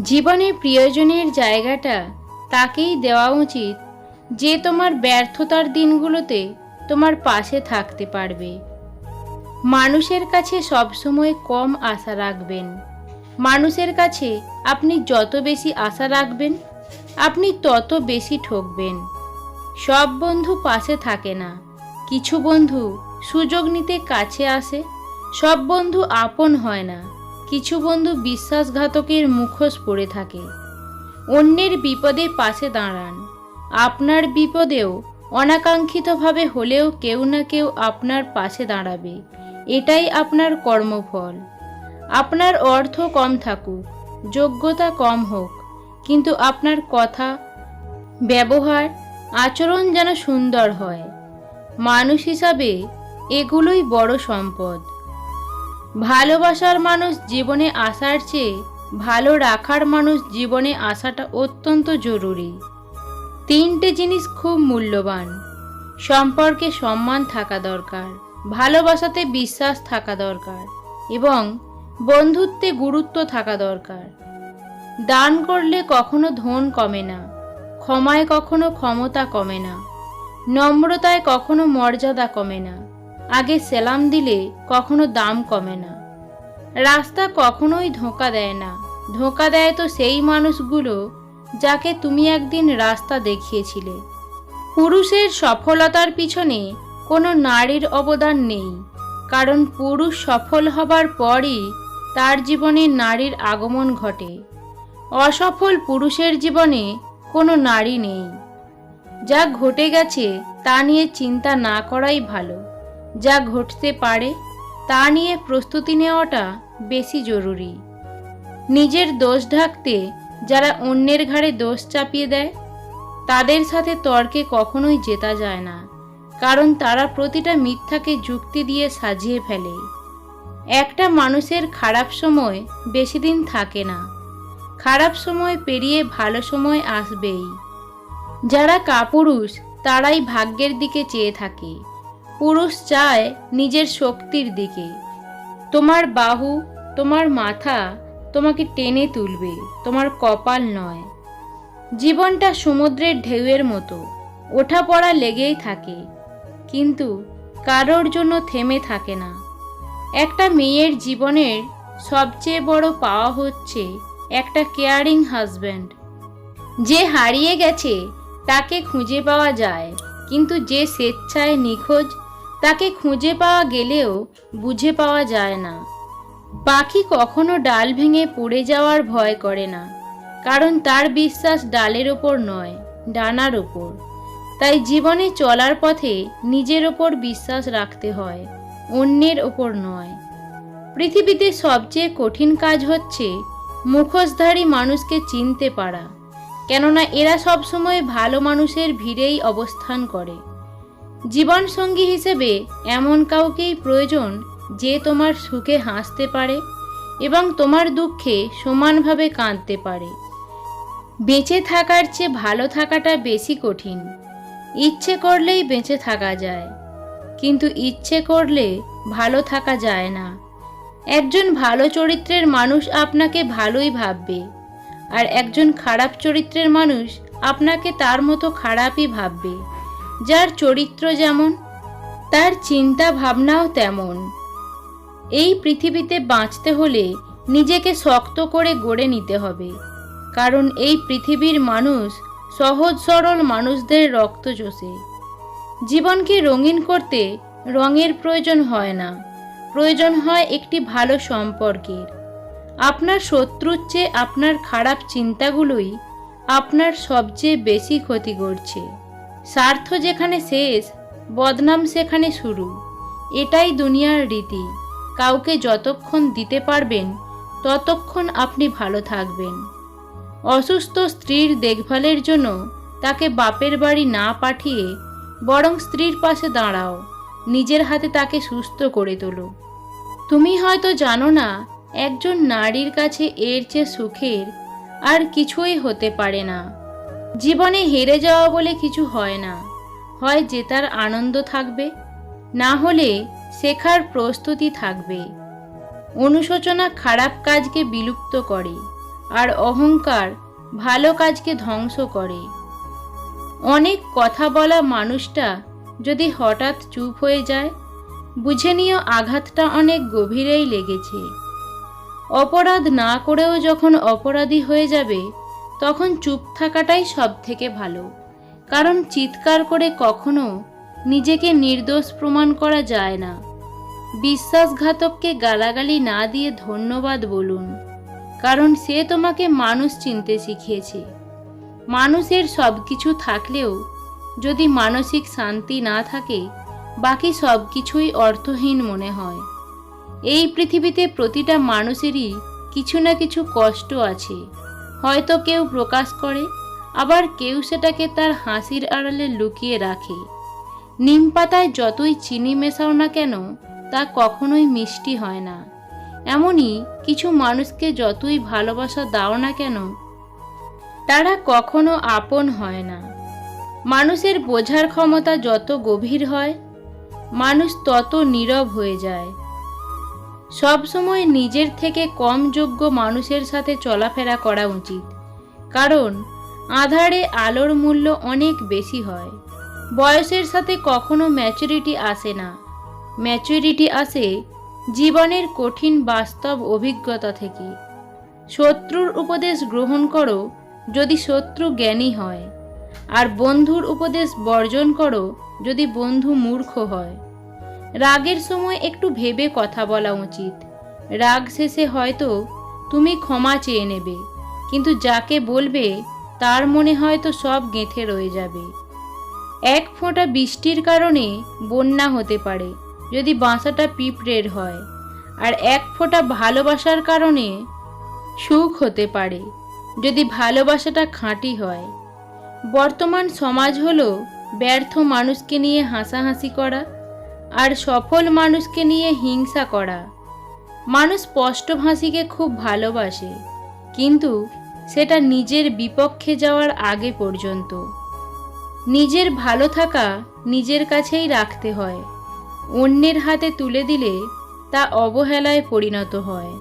জীবনে প্রিয়জনের জায়গাটা তাকেই দেওয়া উচিত যে তোমার ব্যর্থতার দিনগুলোতে তোমার পাশে থাকতে পারবে। মানুষের কাছে সবসময় কম আশা রাখবেন। মানুষের কাছে আপনি যত বেশি আশা রাখবেন আপনি তত বেশি ঠকবেন। সব বন্ধু পাশে থাকে না, কিছু বন্ধু সুযোগ নিতে কাছে আসে। সব বন্ধু আপন হয় না, কিছু বন্ধু বিশ্বাসঘাতকের মুখোশ পরে থাকে। অন্যের বিপদে পাশে দাঁড়ান, আপনার বিপদেও অনাকাঙ্ক্ষিতভাবে হলেও কেউ না কেউ আপনার পাশে দাঁড়াবে। এটাই আপনার কর্মফল। আপনার অর্থ কম থাকুক, যোগ্যতা কম হোক, কিন্তু আপনার কথা, ব্যবহার, আচরণ যেন সুন্দর হয়। মানুষ হিসাবে এগুলোই বড় সম্পদ। ভালোবাসার মানুষ জীবনে আসার চেয়ে ভালো রাখার মানুষ জীবনে আসাটা অত্যন্ত জরুরি। তিনটে জিনিস খুব মূল্যবান। সম্পর্কে সম্মান থাকা দরকার, ভালোবাসাতে বিশ্বাস থাকা দরকার এবং বন্ধুত্বে গুরুত্ব থাকা দরকার। দান করলে কখনো ধন কমে না, ক্ষমায় কখনো ক্ষমতা কমে না, নম্রতায় কখনো মর্যাদা কমে না, আগে সেলাম দিলে কখনো দাম কমে না। রাস্তা কখনোই ধোঁকা দেয় না, ধোঁকা দেয় তো সেই মানুষগুলো যাকে তুমি একদিন রাস্তা দেখিয়েছিলে। পুরুষের সফলতার পিছনে কোনো নারীর অবদান নেই, কারণ পুরুষ সফল হবার পরই তার জীবনে নারীর আগমন ঘটে। অসফল পুরুষের জীবনে কোনো নারী নেই। যা ঘটে গেছে তা নিয়ে চিন্তা না করাই ভালো। যা ঘটতে পারে তা নিয়ে প্রস্তুতি নেওয়াটা বেশি জরুরি। নিজের দোষ ঢাকতে যারা অন্যের ঘাড়ে দোষ চাপিয়ে দেয় তাদের সাথে তর্কে কখনোই জেতা যায় না, কারণ তারা প্রতিটা মিথ্যাকে যুক্তি দিয়ে সাজিয়ে ফেলে। একটা মানুষের খারাপ সময় বেশি দিন থাকে না, খারাপ সময় পেরিয়ে ভালো সময় আসবেই। যারা কাপুরুষ তারাই ভাগ্যের দিকে চেয়ে থাকে, পুরুষ চায় নিজের শক্তির দিকে। তোমার বাহু, তোমার মাথা তোমাকে টেনে তুলবে, তোমার কপাল নয়। জীবনটা সমুদ্রের ঢেউয়ের মতো, ওঠা পড়া লেগেই থাকে, কিন্তু কারোর জন্য থেমে থাকে না। একটা মেয়ের জীবনের সবচেয়ে বড় পাওয়া হচ্ছে একটা কেয়ারিং হাজব্যান্ড। যে হারিয়ে গেছে তাকে খুঁজে পাওয়া যায়, কিন্তু যে স্বেচ্ছায় নিখোঁজ তাকে খুঁজে পাওয়া গেলেও বুঝে পাওয়া যায় না। পাখি কখনো ডাল ভেঙে পড়ে যাওয়ার ভয় করে না, কারণ তার বিশ্বাস ডালের ওপর নয়, ডানার ওপর। তাই জীবনে চলার পথে নিজের ওপর বিশ্বাস রাখতে হয়, অন্যের ওপর নয়। পৃথিবীতে সবচেয়ে কঠিন কাজ হচ্ছে মুখোশধারী মানুষকে চিনতে পারা, কেননা এরা সবসময় ভালো মানুষের ভিড়েই অবস্থান করে। জীবনসঙ্গী হিসেবে এমন কাউকেই প্রয়োজন যে তোমার সুখে হাসতে পারে এবং তোমার দুঃখে সমানভাবে কাঁদতে পারে। বেঁচে থাকার চেয়ে ভালো থাকাটা বেশি কঠিন। ইচ্ছে করলেই বেঁচে থাকা যায়, কিন্তু ইচ্ছে করলে ভালো থাকা যায় না। একজন ভালো চরিত্রের মানুষ আপনাকে ভালোই ভাববে, আর একজন খারাপ চরিত্রের মানুষ আপনাকে তার মতো খারাপই ভাববে। যার চরিত্র যেমন তার চিন্তা ভাবনাও তেমন। এই পৃথিবীতে বাঁচতে হলে নিজেকে শক্ত করে গড়ে নিতে হবে, কারণ এই পৃথিবীর মানুষ সহজ সরল মানুষদের রক্ত চষে। জীবনকে রঙিন করতে রঙের প্রয়োজন হয় না, প্রয়োজন হয় একটি ভালো সম্পর্কের। আপনার শত্রুর চেয়ে আপনার খারাপ চিন্তাগুলোই আপনার সবচেয়ে বেশি ক্ষতি করছে। স্বার্থ যেখানে শেষ, বদনাম সেখানে শুরু। এটাই দুনিয়ার রীতি। কাউকে যতক্ষণ দিতে পারবেন ততক্ষণ আপনি ভালো থাকবেন। অসুস্থ স্ত্রীর দেখভালের জন্য তাকে বাপের বাড়ি না পাঠিয়ে বরং স্ত্রীর পাশে দাঁড়াও, নিজের হাতে তাকে সুস্থ করে তোলো। তুমি হয়তো জানো না, একজন নারীর কাছে এর চেয়ে সুখের আর কিছুই হতে পারে না। জীবনে হেরে যাওয়া বলে কিছু হয় না, হয় জেতার আনন্দ থাকবে, না হলে শেখার প্রস্তুতি থাকবে। অনুশোচনা খারাপ কাজকে বিলুপ্ত করে, আর অহংকার ভালো কাজকে ধ্বংস করে। অনেক কথা বলা মানুষটা যদি হঠাৎ চুপ হয়ে যায়, বুঝে নিও আঘাতটা অনেক গভীরেই লেগেছে। অপরাধ না করেও যখন অপরাধী হয়ে যাবে, তখন চুপ থাকাটাই সব থেকে ভালো। কারণ চিৎকার করে কখনো নিজেকে নির্দোষ প্রমাণ করা যায় না। বিশ্বাসঘাতককে গালাগালি না দিয়ে ধন্যবাদ বলুন, কারণ সে তোমাকে মানুষ চিনতে শিখিয়েছে। মানুষের সব কিছু থাকলেও যদি মানসিক শান্তি না থাকে, বাকি সব কিছুই অর্থহীন মনে হয়। এই পৃথিবীতে প্রতিটা মানুষেরই কিছু না কিছু কষ্ট আছে। হয়তো কেউ প্রকাশ করে, আবার কেউ সেটাকে তার হাসির আড়ালে লুকিয়ে রাখে। নিম পাতায় যতই চিনি মেশাও না কেন, তা কখনোই মিষ্টি হয় না। এমনই কিছু মানুষকে যতই ভালোবাসা দাও না কেন, তারা কখনো আপন হয় না। মানুষের বোঝার ক্ষমতা যত গভীর হয়, মানুষ তত নীরব হয়ে যায়। সবসময় নিজের থেকে কম যোগ্য মানুষের সাথে চলাফেরা করা উচিত, কারণ আঁধারে আলোর মূল্য অনেক বেশি হয়। বয়সের সাথে কখনো ম্যাচুরিটি আসে না। ম্যাচুরিটি আসে জীবনের কঠিন বাস্তব অভিজ্ঞতা থেকে। শত্রুর উপদেশ গ্রহণ করো যদি শত্রু জ্ঞানী হয়, আর বন্ধুর উপদেশ বর্জন করো যদি বন্ধু মূর্খ হয়। রাগের সময় একটু ভেবে কথা বলা উচিত। রাগ শেষে হয়তো তুমি ক্ষমা চেয়ে নেবে, কিন্তু যাকে বলবে তার মনে হয়তো সব গেঁথে রয়ে যাবে। এক ফোঁটা বৃষ্টির কারণে বন্যা হতে পারে যদি বাসাটা পিঁপড়ের হয়, আর এক ফোঁটা ভালোবাসার কারণে সুখ হতে পারে যদি ভালোবাসাটা খাঁটি হয়। বর্তমান সমাজ হলো ব্যর্থ মানুষকে নিয়ে হাসাহাসি করা আর সফল মানুষকে নিয়ে হিংসা করা। মানুষ স্পষ্টভাষীকে খুব ভালোবাসে, কিন্তু সেটা নিজের বিপক্ষে যাওয়ার আগে পর্যন্ত। নিজের ভালো থাকা নিজের কাছেই রাখতে হয়। অন্যের হাতে তুলে দিলে তা অবহেলায় পরিণত হয়।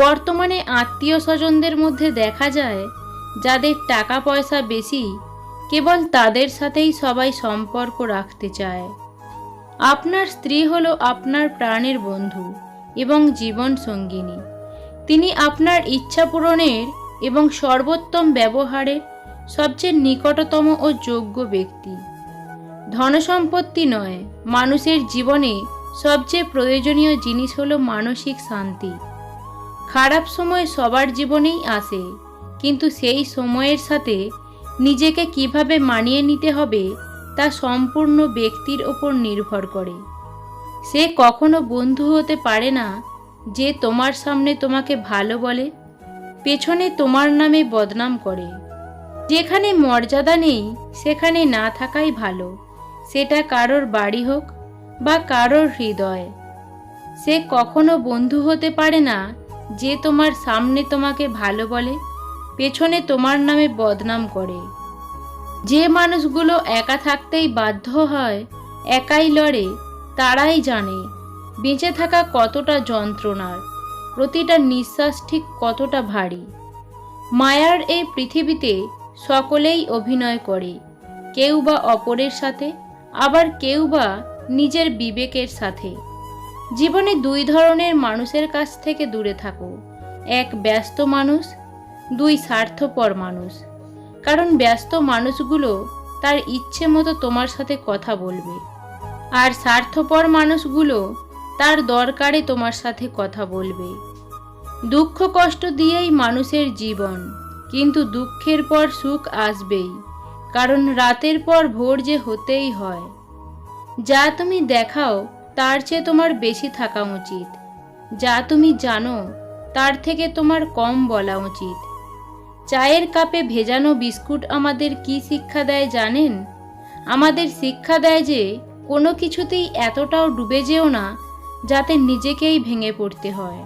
বর্তমানে আত্মীয় স্বজনদের মধ্যে দেখা যায়, যাদের টাকা পয়সা বেশি, কেবল তাদের সাথেই সবাই সম্পর্ক রাখতে চায়। আপনার স্ত্রী হলো আপনার প্রাণের বন্ধু এবং জীবন সঙ্গিনী। তিনি আপনার ইচ্ছা পূরণের এবং সর্বোত্তম ব্যবহারের সবচেয়ে নিকটতম ও যোগ্য ব্যক্তি। ধনসম্পত্তি নয়, মানুষের জীবনে সবচেয়ে প্রয়োজনীয় জিনিস হলো মানসিক শান্তি। খারাপ সময় সবার জীবনেই আসে, কিন্তু সেই সময়ের সাথে নিজেকে কিভাবে মানিয়ে নিতে হবে তা সম্পূর্ণ ব্যক্তির ওপর নির্ভর করে। সে কখনো বন্ধু হতে পারে না যে তোমার সামনে তোমাকে ভালো বলে, পেছনে তোমার নামে বদনাম করে। যেখানে মর্যাদা নেই সেখানে না থাকাই ভালো, সেটা কারোর বাড়ি হোক বা কারোর হৃদয়। সে কখনো বন্ধু হতে পারে না যে তোমার সামনে তোমাকে ভালো বলে, পেছনে তোমার নামে বদনাম করে। যে মানুষগুলো একা থাকতেই বাধ্য হয়, একাই লড়ে, তারাই জানে বেঁচে থাকা কতটা যন্ত্রণার, প্রতিটা নিঃশ্বাস ঠিক কতটা ভারী। মায়ার এই পৃথিবীতে সকলেই অভিনয় করে, কেউ বা অপরের সাথে, আবার কেউ বা নিজের বিবেকের সাথে। জীবনে দুই ধরনের মানুষের কাছ থেকে দূরে থাকো, এক ব্যস্ত মানুষ, দুই স্বার্থপর মানুষ। কারণ ব্যস্ত মানুষগুলো তার ইচ্ছে মতো তোমার সাথে কথা বলবে, আর স্বার্থপর মানুষগুলো তার দরকারে তোমার সাথে কথা বলবে। দুঃখ কষ্ট দিয়েই মানুষের জীবন, কিন্তু দুঃখের পর সুখ আসবেই, কারণ রাতের পর ভোর যে হতেই হয়। যা তুমি দেখাও তার চেয়ে তোমার বেশি থাকা উচিত। যা তুমি জানো তার থেকে তোমার কম বলা উচিত। চায়ের কাপে ভেজানো বিস্কুট আমাদের কি শিক্ষা দেয় জানেন? আমাদের শিক্ষা দেয় যে কোনো কিছুতেই এতটাও ডুবে যেও না যাতে নিজেকেই ভেঙে পড়তে হয়।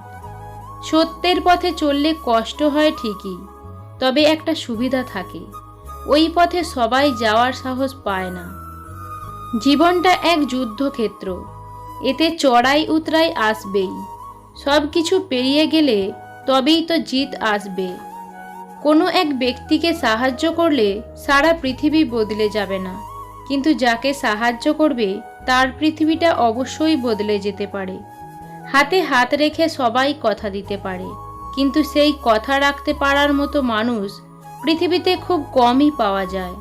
সত্যের পথে চললে কষ্ট হয় ঠিকই, তবে একটা সুবিধা থাকে, ওই পথে সবাই যাওয়ার সাহস পায় না। জীবনটা এক যুদ্ধক্ষেত্র, এতে চড়াই উতরাই আসবেই। সব কিছু পেরিয়ে গেলে তবেই তো জিত আসবে। কোনো এক ব্যক্তিকে সাহায্য করলে সারা পৃথিবী বদলে যাবে না, কিন্তু যাকে সাহায্য করবে তার পৃথিবীটা অবশ্যই বদলে যেতে পারে। হাতে হাত রেখে সবাই কথা দিতে পারে, কিন্তু সেই কথা রাখতে পারার মতো মানুষ পৃথিবীতে খুব কমই পাওয়া যায়।